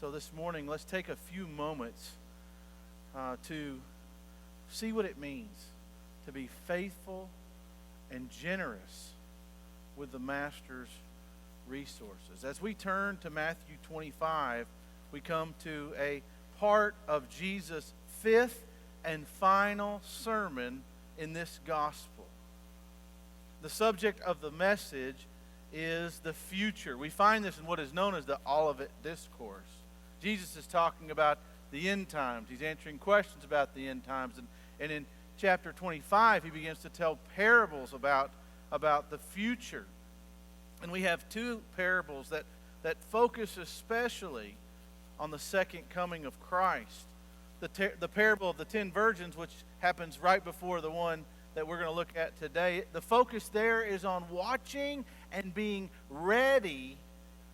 So this morning, let's take a few moments to see what it means to be faithful and generous with the Master's resources. As we turn to Matthew 25, we come to a part of Jesus' fifth and final sermon in this gospel. The subject of the message is the future. We find this in what is known as the Olivet Discourse. Jesus is talking about the end times. He's answering questions about the end times. And in chapter 25, he begins to tell parables about the future. And we have two parables that focus especially on the second coming of Christ. The parable of the 10 virgins, which happens right before the one that we're going to look at today. The focus there is on watching and being ready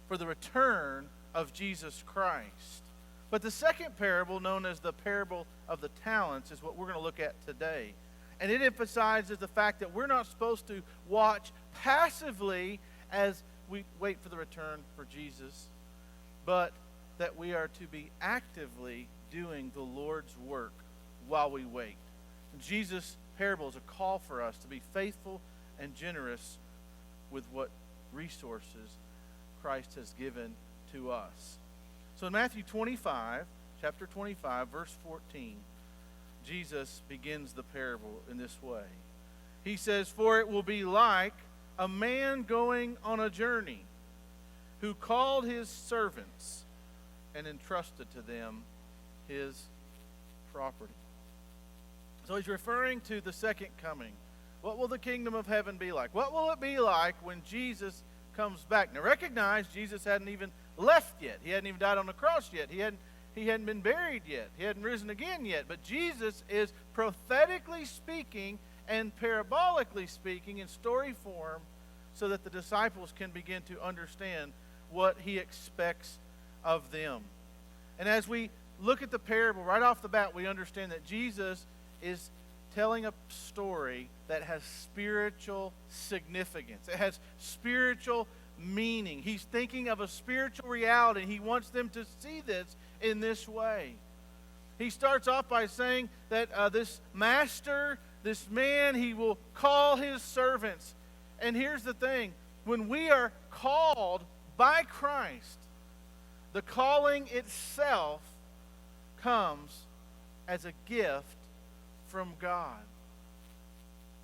for the return of Jesus Christ. But the second parable, known as the parable of the talents, is what we're going to look at today. And it emphasizes the fact that we're not supposed to watch passively as we wait for the return for Jesus, but that we are to be actively doing the Lord's work while we wait. Jesus' parable is a call for us to be faithful and generous with what resources Christ has given to us. So in Matthew 25, chapter 25, verse 14, Jesus begins the parable in this way. He says, "For it will be like a man going on a journey who called his servants and entrusted to them his property." So he's referring to the second coming. What will the kingdom of heaven be like? What will it be like when Jesus comes back? Now recognize Jesus hadn't even left yet. He hadn't even died on the cross yet. He hadn't been buried yet. He hadn't risen again yet. But Jesus is prophetically speaking and parabolically speaking in story form so that the disciples can begin to understand what he expects of them. And as we look at the parable, right off the bat, we understand that Jesus is telling a story that has spiritual significance. It has spiritual meaning. He's thinking of a spiritual reality. He wants them to see this in this way. He starts off by saying that this master, this man, he will call his servants. And here's the thing. When we are called by Christ, the calling itself comes as a gift from God.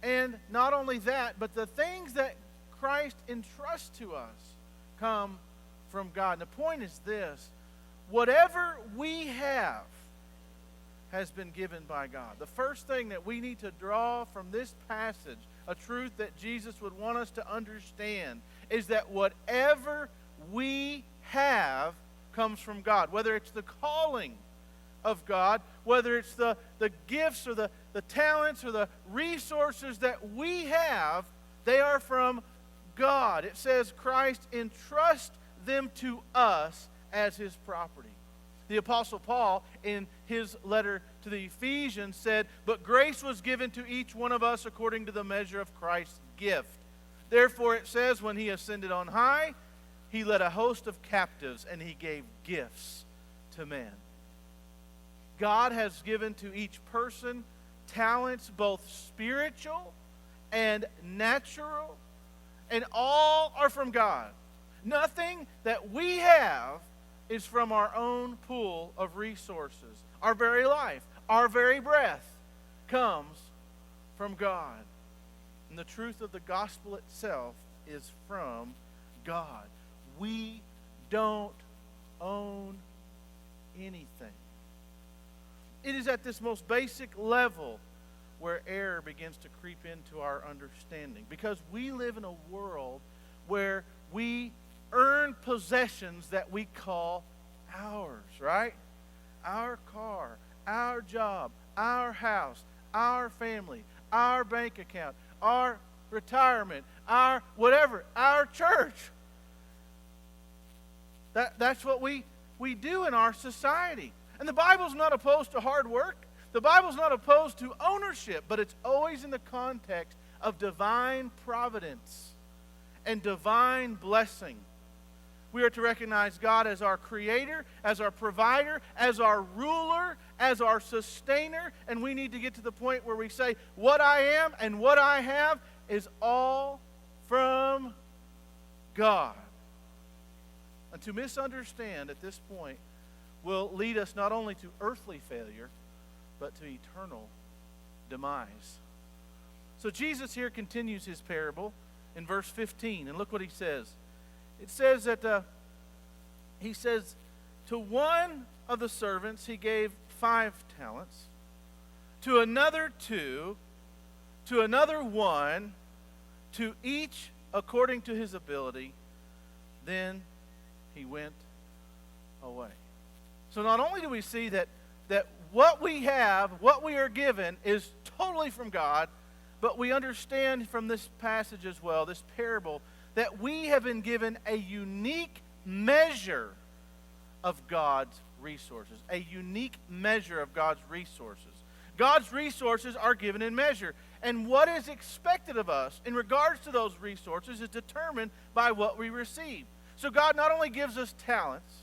And not only that, but the things that Christ entrusts to us come from God. And the point is this: whatever we have has been given by God. The first thing that we need to draw from this passage, a truth that Jesus would want us to understand, is that whatever we have comes from God. Whether it's the calling of God, whether it's the gifts or the talents or the resources that we have, they are from God. It says Christ entrusts them to us as his property. The Apostle Paul, in his letter to the Ephesians, said, "But grace was given to each one of us according to the measure of Christ's gift. Therefore," it says, "when he ascended on high, he led a host of captives, and he gave gifts to men." God has given to each person talents both spiritual and natural, and all are from God. Nothing that we have is from our own pool of resources. Our very life, our very breath comes from God. And the truth of the gospel itself is from God. We don't own anything. It is at this most basic level where error begins to creep into our understanding. Because we live in a world where we earn possessions that we call ours, right? Our car, our job, our house, our family, our bank account, our retirement, our whatever, our church. That's what we do in our society. And the Bible's not opposed to hard work. The Bible's not opposed to ownership, but it's always in the context of divine providence and divine blessing. We are to recognize God as our creator, as our provider, as our ruler, as our sustainer. And we need to get to the point where we say, what I am and what I have is all from God. And to misunderstand at this point will lead us not only to earthly failure, but to eternal demise. So Jesus here continues his parable in verse 15. And look what he says. It says that, he says, to one of the servants he gave 5 talents, to another 2, to another 1, to each according to his ability. Then he went away. So not only do we see that what we have, what we are given, is totally from God, but we understand from this passage as well, this parable, that we have been given a unique measure of God's resources. A unique measure of God's resources. God's resources are given in measure. And what is expected of us in regards to those resources is determined by what we receive. So God not only gives us talents,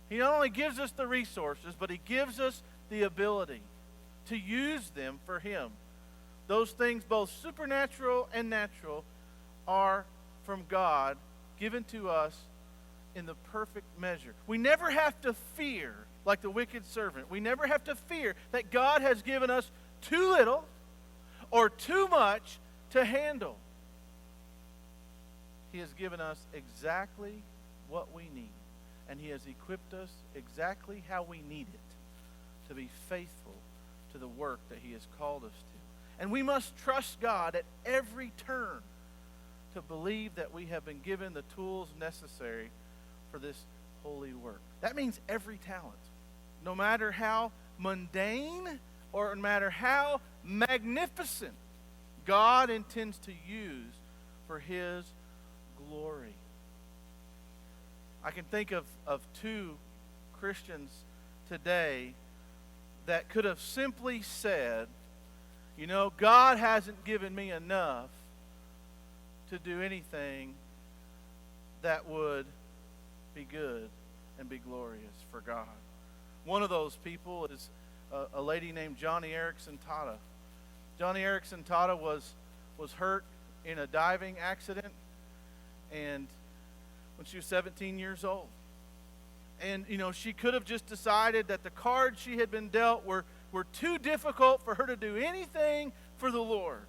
He not only gives us the resources, but He gives us the ability to use them for Him. Those things, both supernatural and natural, are from God, given to us in the perfect measure. We never have to fear, like the wicked servant, we never have to fear that God has given us too little or too much to handle. He has given us exactly what we need, and He has equipped us exactly how we need it to be faithful to the work that He has called us to. And we must trust God at every turn to believe that we have been given the tools necessary for this holy work. That means every talent, no matter how mundane or no matter how magnificent, God intends to use for His glory. I can think of 2 Christians today that could have simply said, you know, God hasn't given me enough to do anything that would be good and be glorious for God. One of those people is a lady named Johnny Erickson Tata. Johnny Erickson Tata was hurt in a diving accident, and when she was 17 years old. And, you know, she could have just decided that the cards she had been dealt were too difficult for her to do anything for the Lord.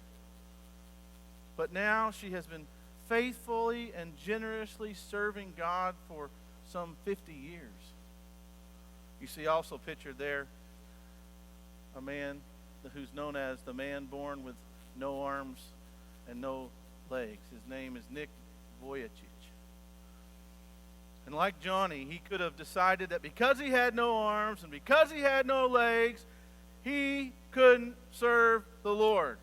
But now she has been faithfully and generously serving God for some 50 years. You see also pictured there a man who's known as the man born with no arms and no legs. His name is Nick Vujicic. And like Johnny, he could have decided that because he had no arms and because he had no legs, he couldn't serve the Lord.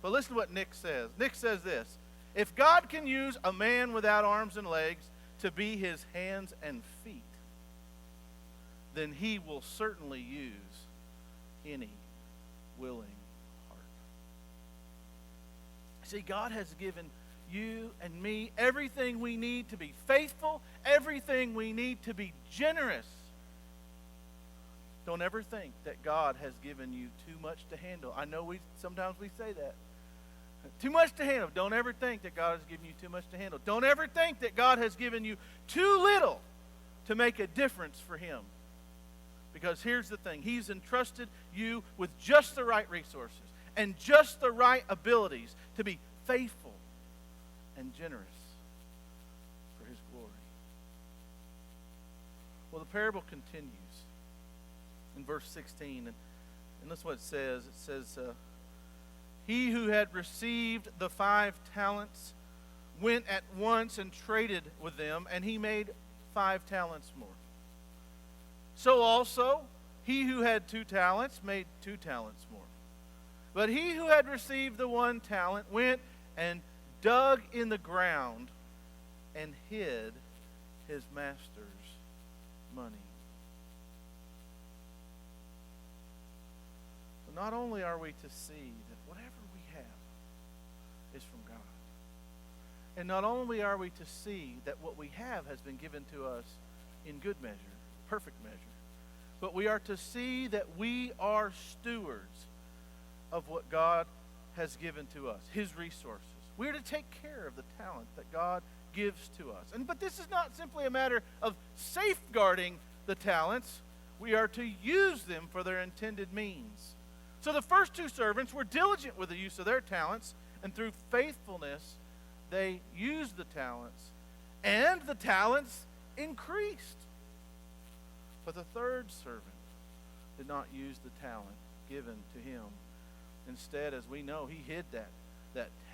But listen to what Nick says. Nick says this: if God can use a man without arms and legs to be His hands and feet, then He will certainly use any willing heart. See, God has given you and me everything we need to be faithful, everything we need to be generous. Don't ever think that God has given you too much to handle. I know sometimes we say that. Too much to handle. Don't ever think that God has given you too much to handle. Don't ever think that God has given you too little to make a difference for Him. Because here's the thing. He's entrusted you with just the right resources and just the right abilities to be faithful and generous for His glory. Well, the parable continues in verse 16. And that's what it says. It says, he who had received the 5 talents went at once and traded with them, and he made 5 talents more. So also, he who had 2 talents made 2 talents more. But he who had received the 1 talent went and dug in the ground and hid his master's money. So not only are we to see that whatever we have is from God, And not only are we to see that what we have has been given to us in good measure, perfect measure, but we are to see that we are stewards of what God has given to us, His resources. We are to take care of the talent that God gives to us. But this is not simply a matter of safeguarding the talents. We are to use them for their intended means. So the first two servants were diligent with the use of their talents, and through faithfulness they used the talents, and the talents increased. But the third servant did not use the talent given to him. Instead, as we know, he hid that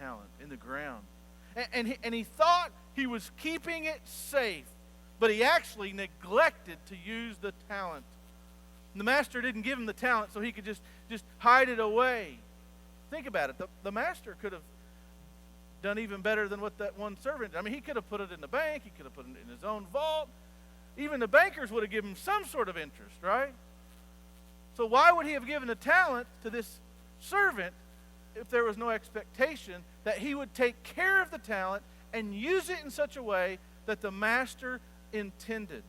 talent in the ground. And he thought he was keeping it safe, but he actually neglected to use the talent. And the master didn't give him the talent so he could just hide it away. Think about it. The master could have done even better than what that one servant did. I mean, he could have put it in the bank. He could have put it in his own vault. Even the bankers would have given him some sort of interest, right? So why would he have given a talent to this servant if there was no expectation that he would take care of the talent and use it in such a way that the master intended?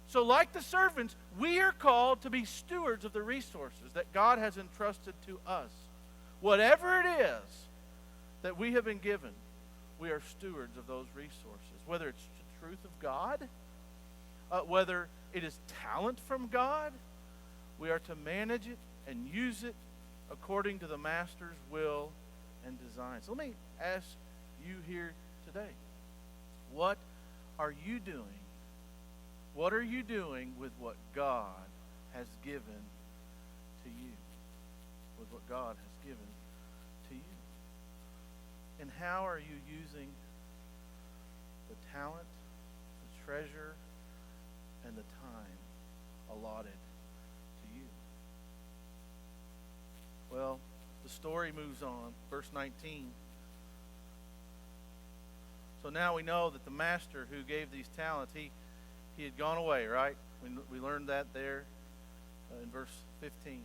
So like the servants, we are called to be stewards of the resources that God has entrusted to us. Whatever it is that we have been given, we are stewards of those resources. Whether it's the truth of God, whether it is talent from God, we are to manage it and use it according to the master's will and design. So let me ask you here today, what are you doing? What are you doing with what God has given to you? With what God has given to you? And how are you using the talent, the treasure, and the time allotted to you? Well, the story moves on. Verse 19. So now we know that the master who gave these talents, he had gone away, right? We learned that there in verse 15.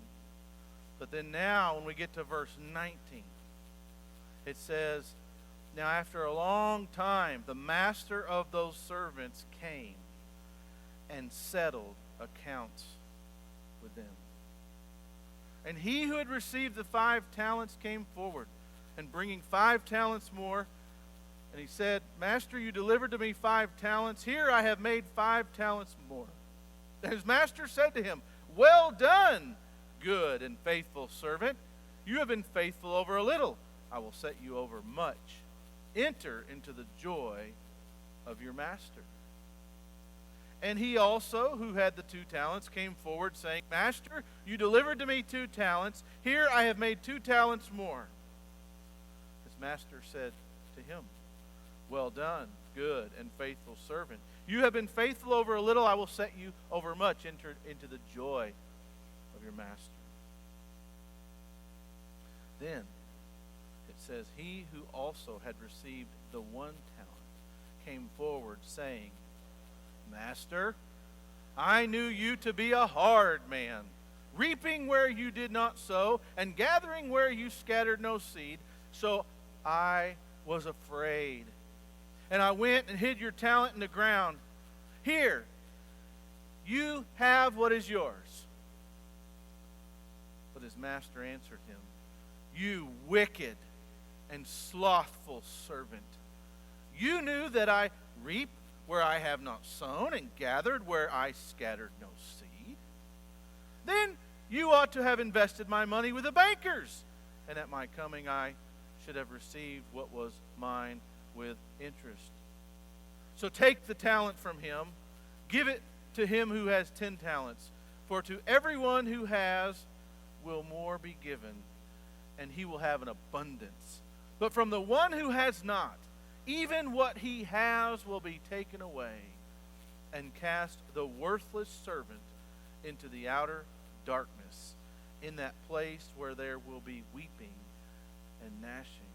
But then now when we get to verse 19, it says, now after a long time, the master of those servants came and settled accounts with them. And he who had received the 5 talents came forward, and bringing 5 talents more, and he said, Master, you delivered to me 5 talents. Here I have made 5 talents more. And his master said to him, well done, good and faithful servant. You have been faithful over a little. I will set you over much. Enter into the joy of your master. And he also, who had the 2 talents, came forward, saying, Master, you delivered to me 2 talents. Here I have made 2 talents more. His master said to him, well done, good and faithful servant. You have been faithful over a little. I will set you over much. Enter into the joy of your master. Then it says, he who also had received the 1 talent came forward, saying, Master, I knew you to be a hard man, reaping where you did not sow, and gathering where you scattered no seed. So I was afraid, and I went and hid your talent in the ground. Here, you have what is yours. But his master answered him, you wicked and slothful servant. You knew that I reap where I have not sown, and gathered where I scattered no seed. Then you ought to have invested my money with the bankers, and at my coming I should have received what was mine with interest. So take the talent from him, give it to him who has 10 talents. For to everyone who has will more be given, and he will have an abundance. But from the one who has not, even what he has will be taken away. And cast the worthless servant into the outer darkness, in that place where there will be weeping and gnashing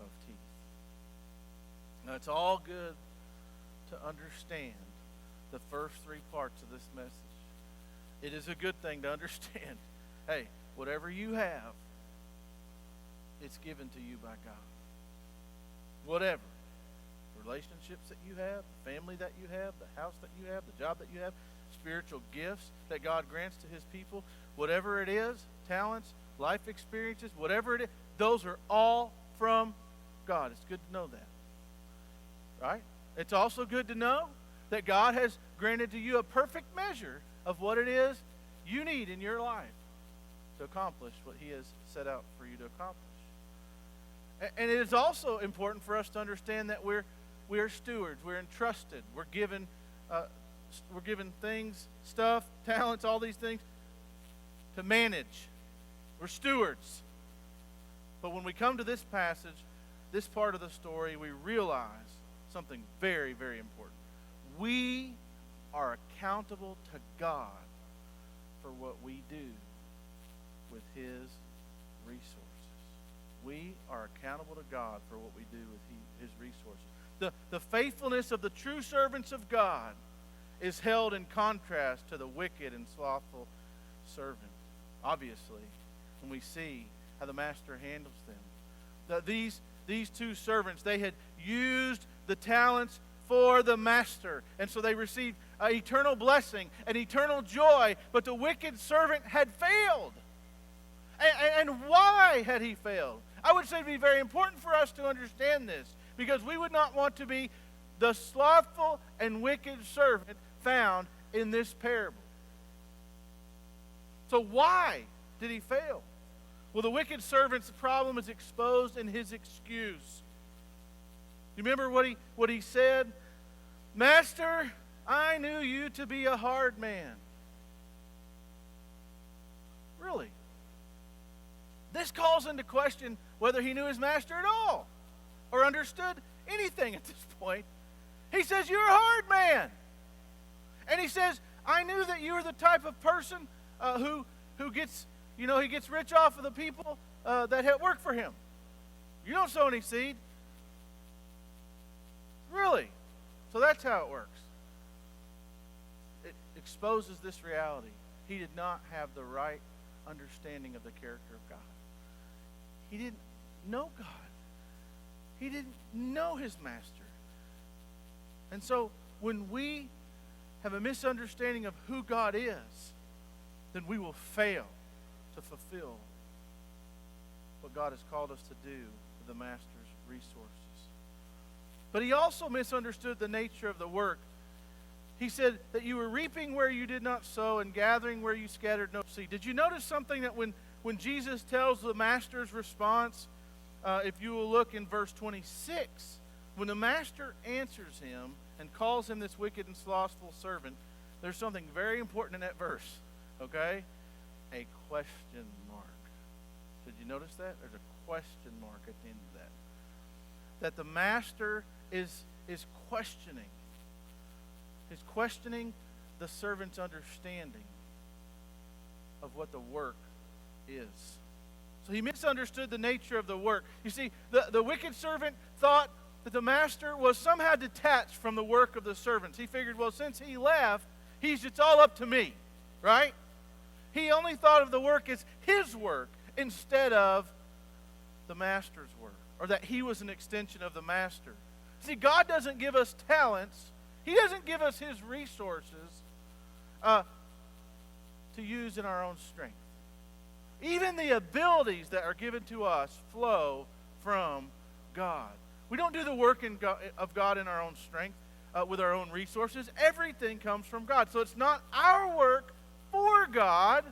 of teeth. Now it's all good to understand the first 3 parts of this message. It is a good thing to understand, hey, whatever you have, it's given to you by God. whatever. The relationships that you have, the family that you have, the house that you have, the job that you have, spiritual gifts that God grants to his people, whatever it is, talents, life experiences, whatever it is, those are all from God. It's good to know that. Right? It's also good to know that God has granted to you a perfect measure of what it is you need in your life to accomplish what he has set out for you to accomplish. And it is also important for us to understand that we are stewards. We're entrusted. We're given things, stuff, talents, all these things to manage. We're stewards. But when we come to this passage, this part of the story, we realize something very, very important. We are accountable to God for what we do with his resources. We are accountable to God for what we do with his resources. The faithfulness of the true servants of God is held in contrast to the wicked and slothful servant. Obviously, when we see how the master handles them. These two servants, they had used the talents for the master. And so they received eternal blessing and eternal joy. But the wicked servant had failed. And why had he failed? I would say it would be very important for us to understand this, because we would not want to be the slothful and wicked servant found in this parable. So why did he fail? Well, the wicked servant's problem is exposed in his excuse. You remember what he said? Master, I knew you to be a hard man. Really? This calls into question whether he knew his master at all or understood anything at this point. He says, you're a hard man. And he says, I knew that you were the type of person who gets, he gets rich off of the people that work for him. You don't sow any seed. Really? So that's how it works. It exposes this reality. He did not have the right understanding of the character of God. He didn't know God. He didn't know his master. And so when we have a misunderstanding of who God is, then we will fail to fulfill what God has called us to do with the master's resources. But he also misunderstood the nature of the work. He said that you were reaping where you did not sow and gathering where you scattered no seed. Did you notice something that when Jesus tells the master's response, if you will look in verse 26, when the master answers him and calls him this wicked and slothful servant, there's something very important in that verse, okay? A question mark. Did you notice that? There's a question mark at the end of that. That the master is questioning. He's questioning the servant's understanding of what the work is. So he misunderstood the nature of the work. You see, the wicked servant thought that the master was somehow detached from the work of the servants. He figured, well, since he left, it's all up to me, right? He only thought of the work as his work instead of the master's work, or that he was an extension of the master. See, God doesn't give us talents. He doesn't give us his resources to use in our own strength. Even the abilities that are given to us flow from God. We don't do the work of God in our own strength, with our own resources. Everything comes from God. So it's not our work for God,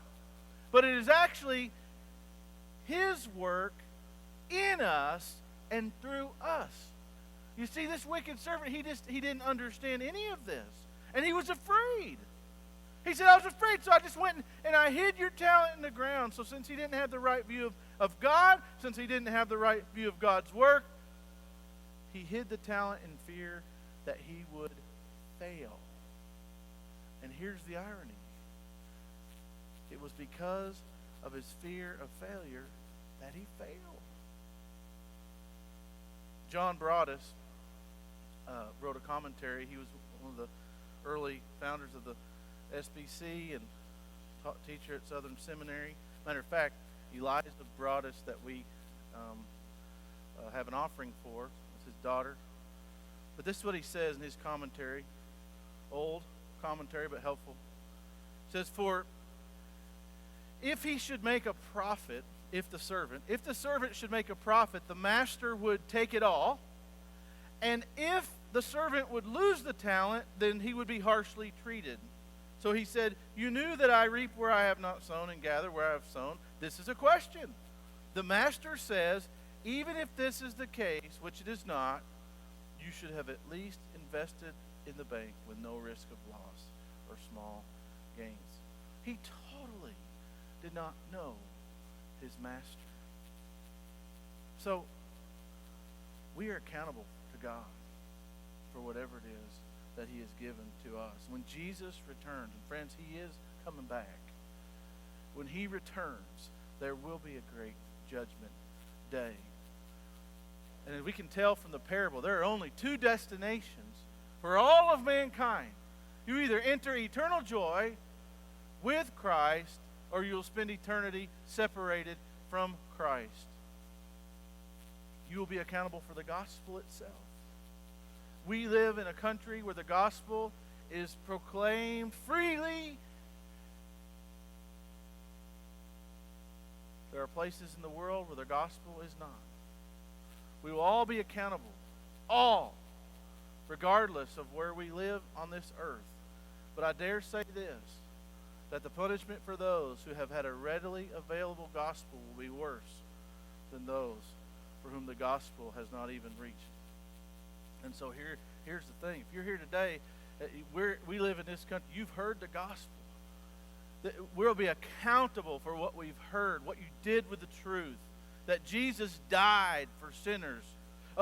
but it is actually his work in us and through us. You see, this wicked servant, he didn't understand any of this. And he was afraid. He said, I was afraid, so I just went and I hid your talent in the ground. So since he didn't have the right view of God, since he didn't have the right view of God's work, he hid the talent in fear that he would fail. And here's the irony. It was because of his fear of failure that he failed. John Broadus wrote a commentary. He was one of the early founders of the SBC and teacher at Southern Seminary. Matter of fact, Elijah Broadus that we have an offering for, his daughter. But this is what he says in his commentary. Old commentary, but helpful. It says, for if he should make a profit, if the servant should make a profit, the master would take it all. And if the servant would lose the talent, then he would be harshly treated. So he said, you knew that I reap where I have not sown and gather where I have sown. This is a question. The master says, even if this is the case, which it is not, you should have at least invested in the bank with no risk of loss or small gains. He totally did not know his master. So, we are accountable to God for whatever it is that he has given to us. When Jesus returns, and friends, he is coming back. When he returns, there will be a great judgment day. And as we can tell from the parable, there are only two destinations for all of mankind. You either enter eternal joy with Christ, or you'll spend eternity separated from Christ. You will be accountable for the gospel itself. We live in a country where the gospel is proclaimed freely. There are places in the world where the gospel is not. We will all be accountable, all, regardless of where we live on this earth. But I dare say this, that the punishment for those who have had a readily available gospel will be worse than those for whom the gospel has not even reached. And so here's the thing. If you're here today, we live in this country, you've heard the gospel. We'll be accountable for what we've heard, what you did with the truth, that Jesus died for sinners.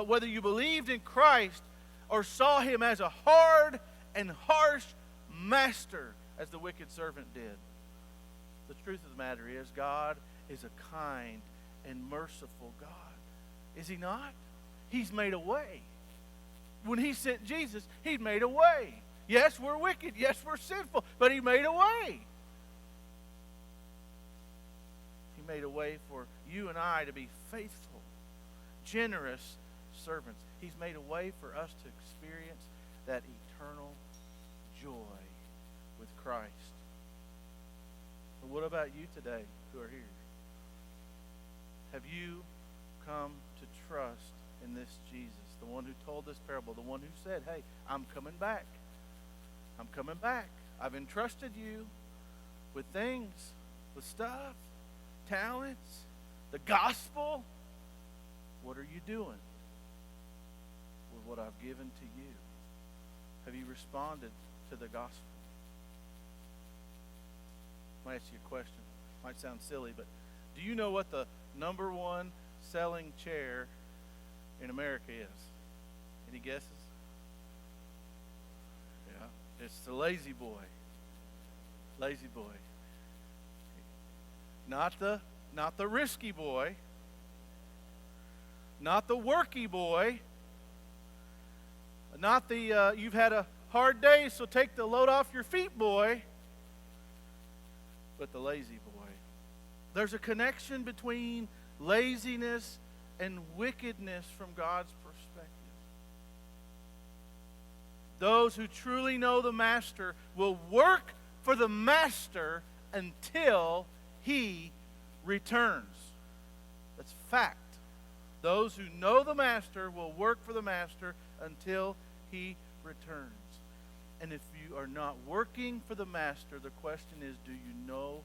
Whether you believed in Christ or saw him as a hard and harsh master, as the wicked servant did. The truth of the matter is, God is a kind and merciful God. Is he not? He's made a way. When he sent Jesus, he made a way. Yes, we're wicked. Yes, we're sinful. But he made a way. He made a way for you and I to be faithful, generous servants. He's made a way for us to experience that eternal joy with Christ. But what about you today who are here? Have you come to trust in this Jesus, the one who told this parable, the one who said, hey, I'm coming back. I'm coming back. I've entrusted you with things, with stuff, talents, the gospel. What are you doing with what I've given to you? Have you responded to the gospel? I might ask you a question. Might sound silly, but do you know what the number one selling chair in America is? Any guesses? Yeah, it's the Lazy Boy. Lazy Boy. Not the risky boy. Not the worky boy. Not the you've had a hard day, so take the load off your feet boy. But the lazy boy. There's a connection between laziness and wickedness from God's perspective. Those who truly know the master will work for the master until he returns. That's fact. Those who know the master will work for the master until he returns. And if you are not working for the master, the question is, do you know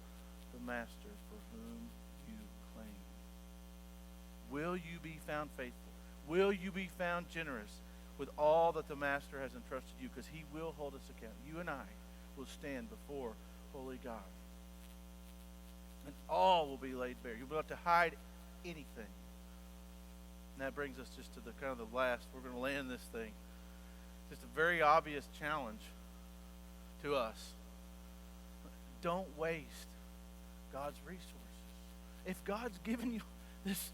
the master for whom you claim? Will you be found faithful? Will you be found generous with all that the master has entrusted you? Because he will hold us accountable. You and I will stand before holy God. And all will be laid bare. You'll be able to hide anything. And that brings us just to the kind of the last. We're going to land this thing. Just a very obvious challenge to us. Don't waste God's resources. If God's given you this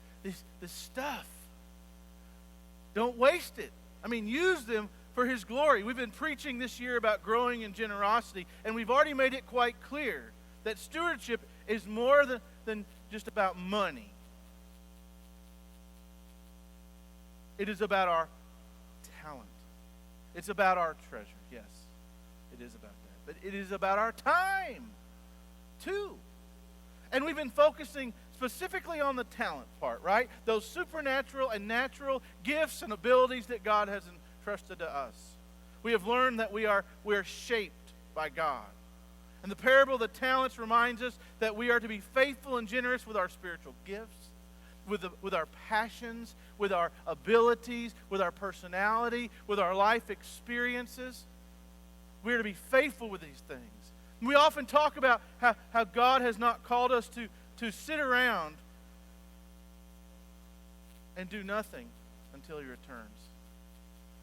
stuff, don't waste it. I mean, use them for his glory. We've been preaching this year about growing in generosity, and we've already made it quite clear that stewardship is more than just about money. It is about our talent. It's about our treasure. Yes, it is about that. But it is about our time, too. And we've been focusing specifically on the talent part, right? Those supernatural and natural gifts and abilities that God has entrusted to us. We have learned that we are shaped by God. And the parable of the talents reminds us that we are to be faithful and generous with our spiritual gifts, with our passions, with our abilities, with our personality, with our life experiences. We are to be faithful with these things. We often talk about how God has not called us to sit around and do nothing until He returns.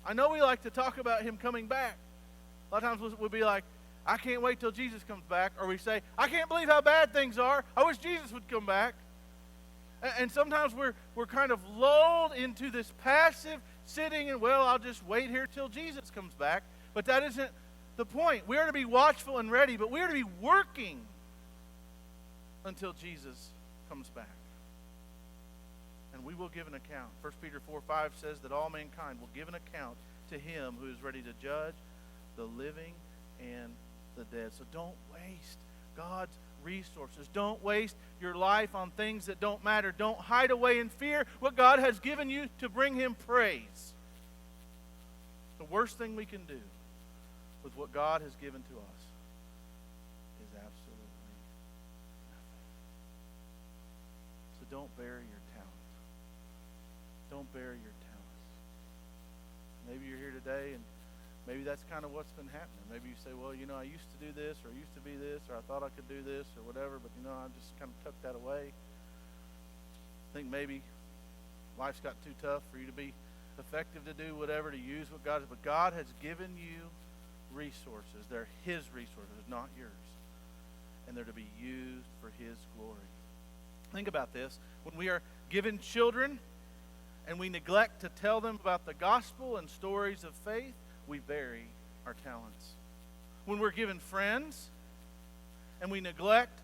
I know we like to talk about Him coming back. A lot of times we'll be like, I can't wait till Jesus comes back. Or we say, I can't believe how bad things are. I wish Jesus would come back. And sometimes we're kind of lulled into this passive sitting and, well, I'll just wait here till Jesus comes back. But that isn't the point. We are to be watchful and ready, but we are to be working until Jesus comes back. And we will give an account. 1 Peter 4:5 says that all mankind will give an account to Him who is ready to judge the living and the dead. So don't waste God's resources. Don't waste your life on things that don't matter. Don't hide away in fear what God has given you to bring Him praise. The worst thing we can do with what God has given to us is absolutely nothing. So don't bury your talent. Don't bury your talents. Maybe you're here today and maybe that's kind of what's been happening. Maybe you say, well, you know, I used to do this, or I used to be this, or I thought I could do this, or whatever, but, you know, I just kind of tucked that away. I think maybe life's got too tough for you to be effective to do whatever, to use what God has. But God has given you resources. They're His resources, not yours. And they're to be used for His glory. Think about this. When we are given children and we neglect to tell them about the gospel and stories of faith, we bury our talents. When we're given friends and we neglect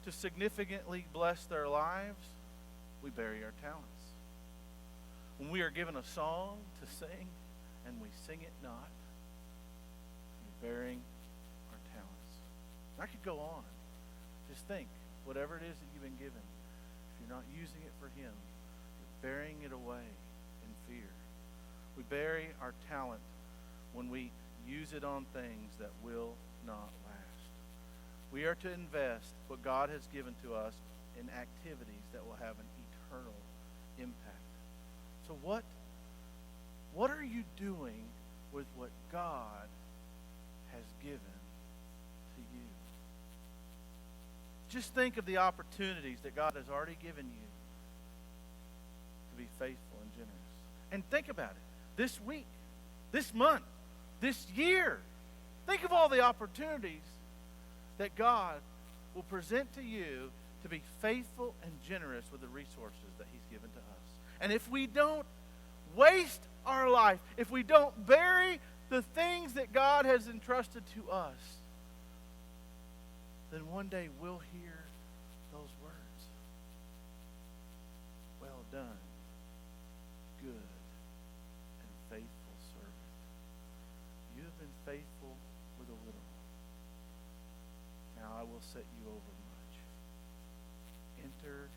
to significantly bless their lives, we bury our talents. When we are given a song to sing and we sing it not, we're burying our talents. I could go on. Just think, whatever it is that you've been given, if you're not using it for Him, you're burying it away in fear. We bury our talent when we use it on things that will not last. We are to invest what God has given to us in activities that will have an eternal impact. So what are you doing with what God has given to you? Just think of the opportunities that God has already given you to be faithful and generous. And think about it. This week, this month, this year, think of all the opportunities that God will present to you to be faithful and generous with the resources that He's given to us. And if we don't waste our life, if we don't bury the things that God has entrusted to us, then one day we'll hear those words. Well done, good and faithful servant. You have been faithful with a little. Now I will set you over much. Enter